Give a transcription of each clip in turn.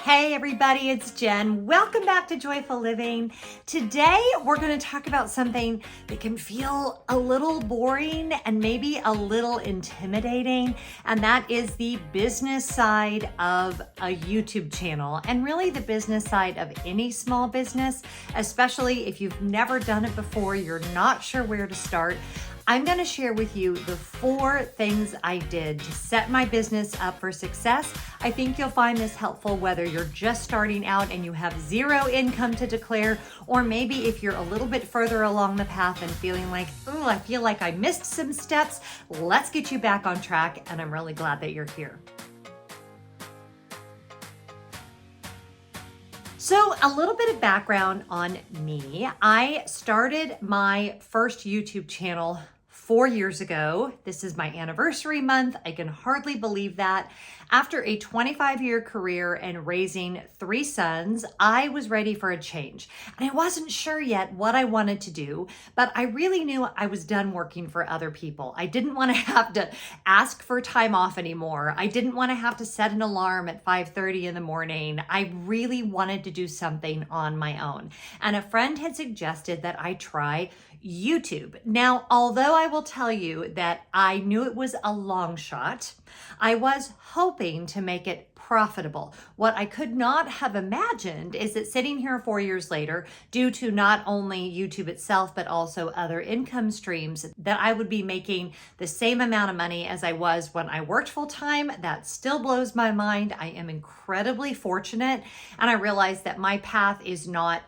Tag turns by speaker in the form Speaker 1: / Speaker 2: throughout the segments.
Speaker 1: Hey everybody, it's Jen. Welcome back to Joyful Living. Today we're going to talk about something that can feel a little boring and maybe a little intimidating, and that is the business side of a YouTube channel and really the business side of any small business, especially if you've never done it before, you're not sure where to start. I'm going to share with you the 4 things I did to set my business up for success. I think you'll find this helpful whether you're just starting out and you have 0 income to declare, or maybe if you're a little bit further along the path and feeling like, oh, I feel like I missed some steps. Let's get you back on track, and I'm really glad that you're here. So a little bit of background on me. I started my first YouTube channel 4 years ago. This is my anniversary month. I can hardly believe that. After a 25-year career and raising 3 sons, I was ready for a change. And I wasn't sure yet what I wanted to do, but I really knew I was done working for other people. I didn't want to have to ask for time off anymore. I didn't want to have to set an alarm at 5:30 in the morning. I really wanted to do something on my own. And a friend had suggested that I try YouTube. Now, although I will tell you that I knew it was a long shot, I was hoping to make it profitable. What I could not have imagined is that sitting here 4 years later, due to not only YouTube itself, but also other income streams, that I would be making the same amount of money as I was when I worked full time. That still blows my mind. I am incredibly fortunate, and I realize that my path is not,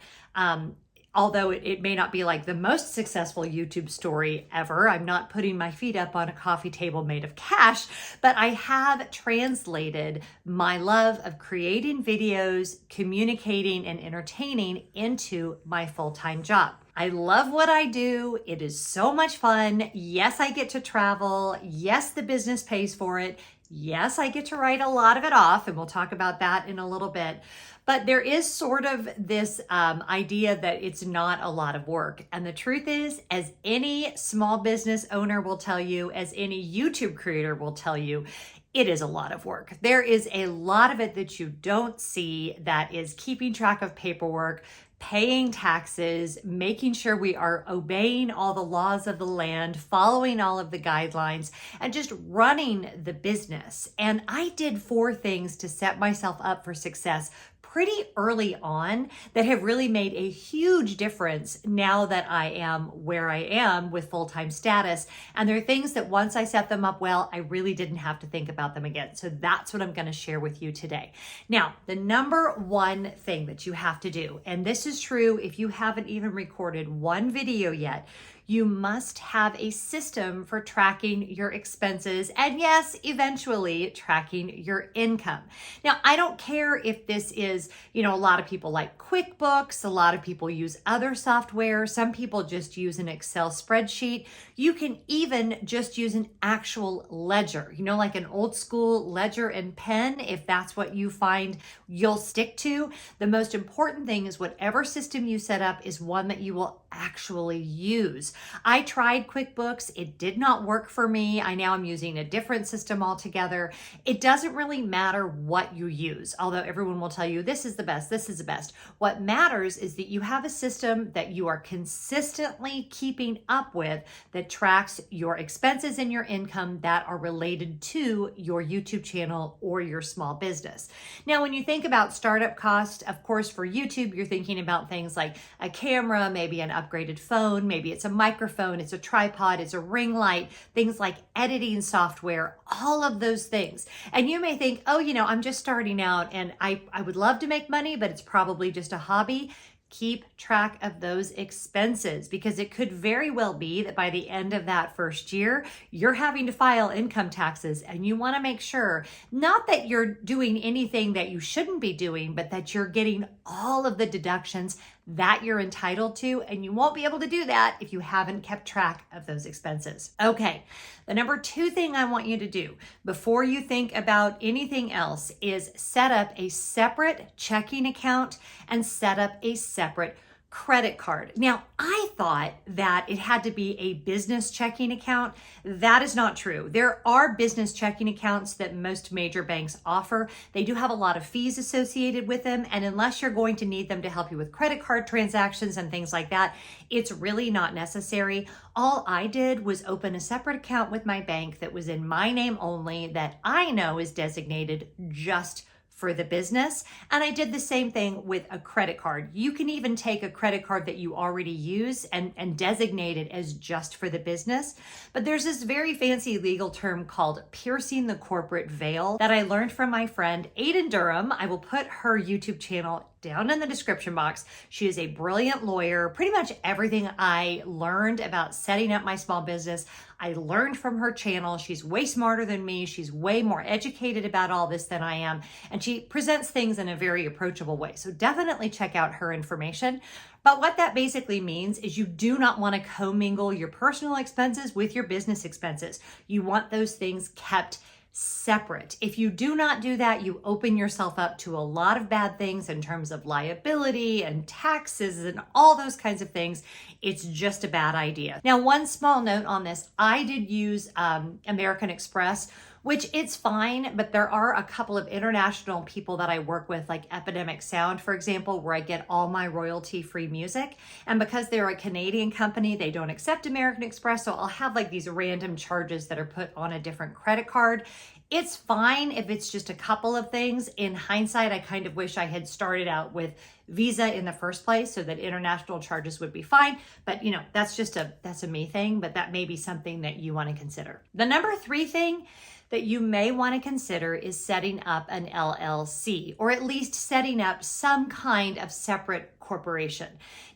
Speaker 1: although it may not be like the most successful YouTube story ever, I'm not putting my feet up on a coffee table made of cash, but I have translated my love of creating videos, communicating, and entertaining into my full-time job. I love what I do. It is so much fun. Yes, I get to travel. Yes, the business pays for it. Yes, I get to write a lot of it off, and we'll talk about that in a little bit. But there is sort of this idea that it's not a lot of work. And the truth is, as any small business owner will tell you, as any YouTube creator will tell you, it is a lot of work. There is a lot of it that you don't see, that is keeping track of paperwork, paying taxes, making sure we are obeying all the laws of the land, following all of the guidelines, and just running the business. And I did 4 things to set myself up for success pretty early on that have really made a huge difference now that I am where I am with full-time status. And there are things that once I set them up well, I really didn't have to think about them again. So that's what I'm going to share with you today. Now, the number 1 thing that you have to do, and this is true if you haven't even recorded one video yet, you must have a system for tracking your expenses and, yes, eventually tracking your income. Now, I don't care if this is, a lot of people like QuickBooks, a lot of people use other software, some people just use an Excel spreadsheet. You can even just use an actual ledger, like an old school ledger and pen, if that's what you find you'll stick to. The most important thing is whatever system you set up is one that you will actually use. I tried QuickBooks. It did not work for me. I now am using a different system altogether. It doesn't really matter what you use, although everyone will tell you this is the best, this is the best. What matters is that you have a system that you are consistently keeping up with that tracks your expenses and your income that are related to your YouTube channel or your small business. Now, when you think about startup costs, of course, for YouTube, you're thinking about things like a camera, maybe an upgraded phone, maybe it's a microphone, it's a tripod, it's a ring light, things like editing software, all of those things. And you may think, oh, I'm just starting out and I would love to make money, but it's probably just a hobby. Keep track of those expenses, because it could very well be that by the end of that first year, you're having to file income taxes, and you want to make sure not that you're doing anything that you shouldn't be doing, but that you're getting all of the deductions that you're entitled to, and you won't be able to do that if you haven't kept track of those expenses. Okay, the number 2 thing I want you to do before you think about anything else is set up a separate checking account and set up a separate credit card. Now, I thought that it had to be a business checking account. That is not true. There are business checking accounts that most major banks offer. They do have a lot of fees associated with them, and unless you're going to need them to help you with credit card transactions and things like that, it's really not necessary. All I did was open a separate account with my bank that was in my name only, that I know is designated just for the business. And I did the same thing with a credit card. You can even take a credit card that you already use and designate it as just for the business. But there's this very fancy legal term called piercing the corporate veil that I learned from my friend Aiden Durham. I will put her YouTube channel down in the description box. She is a brilliant lawyer. Pretty much everything I learned about setting up my small business, I learned from her channel. She's way smarter than me. She's way more educated about all this than I am. And she presents things in a very approachable way. So definitely check out her information. But what that basically means is you do not want to commingle your personal expenses with your business expenses. You want those things kept separate. If you do not do that, you open yourself up to a lot of bad things in terms of liability and taxes and all those kinds of things. It's just a bad idea. Now, one small note on this, I did use American Express, which it's fine, but there are a couple of international people that I work with, like Epidemic Sound, for example, where I get all my royalty-free music. And because they're a Canadian company, they don't accept American Express, so I'll have like these random charges that are put on a different credit card. It's fine if it's just a couple of things. In hindsight, I kind of wish I had started out with Visa in the first place so that international charges would be fine. But you know, that's a me thing, but that may be something that you want to consider. The number 3 thing that you may want to consider is setting up an LLC, or at least setting up some kind of separate corporation.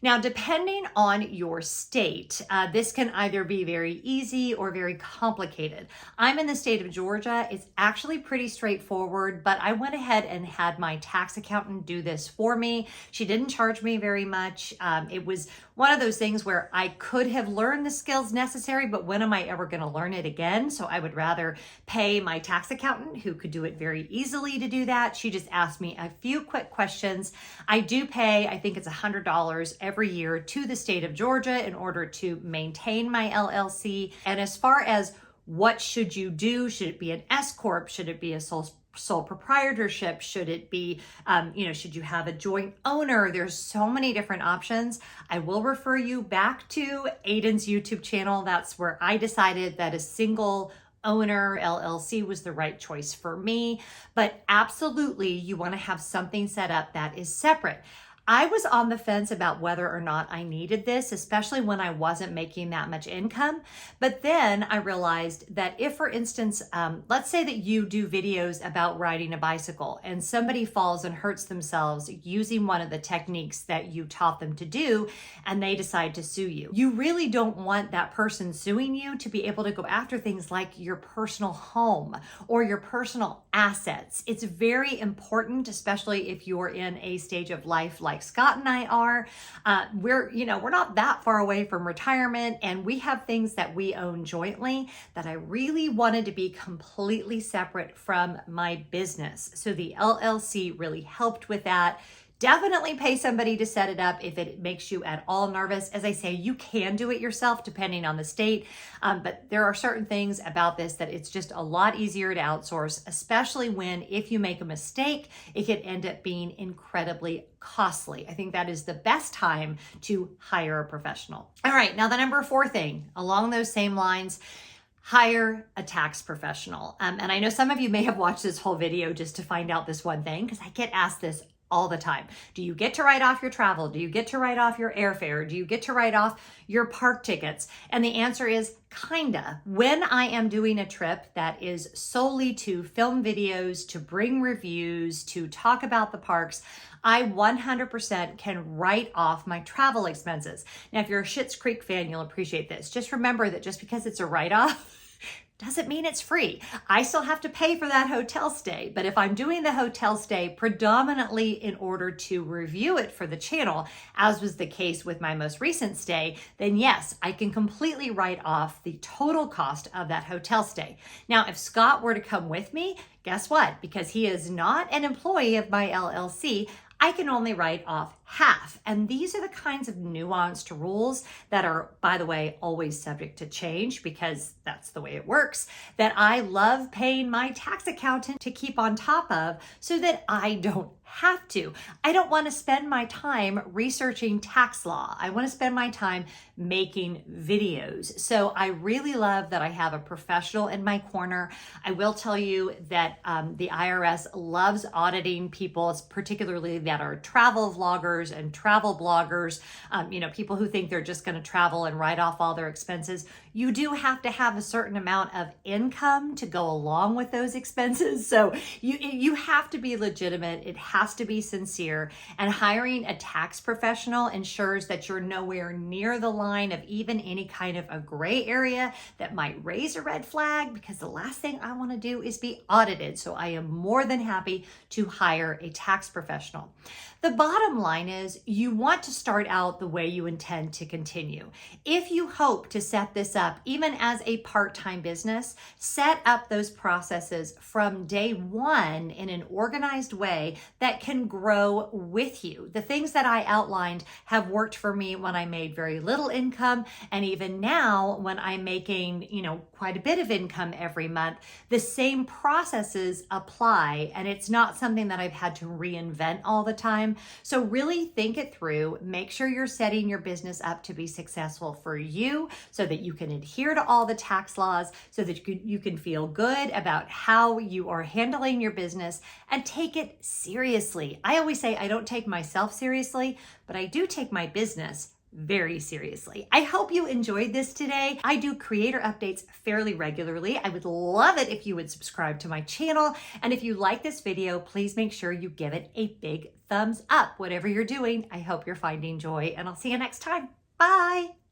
Speaker 1: Now, depending on your state, this can either be very easy or very complicated. I'm in the state of Georgia. It's actually pretty straightforward, but I went ahead and had my tax accountant do this for me. She didn't charge me very much. It was one of those things where I could have learned the skills necessary, but when am I ever going to learn it again? So I would rather pay my tax accountant, who could do it very easily, to do that. She just asked me a few quick questions. I do pay, I think it's $100 every year to the state of Georgia in order to maintain my LLC. And as far as what should you do, should it be an S Corp? Should it be a sole proprietorship? Should it be, should you have a joint owner? There's so many different options. I will refer you back to Aiden's YouTube channel. That's where I decided that a single owner LLC was the right choice for me. But absolutely, you want to have something set up that is separate. I was on the fence about whether or not I needed this, especially when I wasn't making that much income. But then I realized that if, for instance, let's say that you do videos about riding a bicycle and somebody falls and hurts themselves using one of the techniques that you taught them to do, and they decide to sue you. You really don't want that person suing you to be able to go after things like your personal home or your personal assets. It's very important, especially if you're in a stage of life like Scott and I are. We're not that far away from retirement, and we have things that we own jointly that I really wanted to be completely separate from my business. So the LLC really helped with that. Definitely pay somebody to set it up if it makes you at all nervous. As I say, you can do it yourself depending on the state, but there are certain things about this that it's just a lot easier to outsource, especially when, if you make a mistake, it can end up being incredibly costly. I think that is the best time to hire a professional. All right, now the number 4 thing along those same lines, hire a tax professional. And I know some of you may have watched this whole video just to find out this one thing, because I get asked this all the time. Do you get to write off your travel? Do you get to write off your airfare? Do you get to write off your park tickets? And the answer is kinda. When I am doing a trip that is solely to film videos, to bring reviews, to talk about the parks, I 100% can write off my travel expenses. Now, if you're a Schitt's Creek fan, you'll appreciate this. Just remember that just because it's a write-off doesn't mean it's free. I still have to pay for that hotel stay, but if I'm doing the hotel stay predominantly in order to review it for the channel, as was the case with my most recent stay, then yes, I can completely write off the total cost of that hotel stay. Now, if Scott were to come with me, guess what? Because he is not an employee of my LLC, I can only write off half. And these are the kinds of nuanced rules that are, by the way, always subject to change because that's the way it works, that I love paying my tax accountant to keep on top of so that I don't have to. I don't want to spend my time researching tax law. I want to spend my time making videos. So I really love that I have a professional in my corner. I will tell you that the IRS loves auditing people, particularly that are travel vloggers and travel bloggers, people who think they're just going to travel and write off all their expenses. You do have to have a certain amount of income to go along with those expenses. So you have to be legitimate. It has to be sincere. And hiring a tax professional ensures that you're nowhere near the line of even any kind of a gray area that might raise a red flag, because the last thing I want to do is be audited. So I am more than happy to hire a tax professional. The bottom line is you want to start out the way you intend to continue. If you hope to set this up, even as a part-time business, set up those processes from day one in an organized way that can grow with you. The things that I outlined have worked for me when I made very little income, and even now when I'm making, quite a bit of income every month, the same processes apply, and it's not something that I've had to reinvent all the time. So really think it through. Make sure you're setting your business up to be successful for you so that you can adhere to all the tax laws, so that you can feel good about how you are handling your business and take it seriously. I always say I don't take myself seriously, but I do take my business very seriously. I hope you enjoyed this today. I do creator updates fairly regularly. I would love it if you would subscribe to my channel. And if you like this video, please make sure you give it a big thumbs up. Whatever you're doing, I hope you're finding joy, and I'll see you next time. Bye.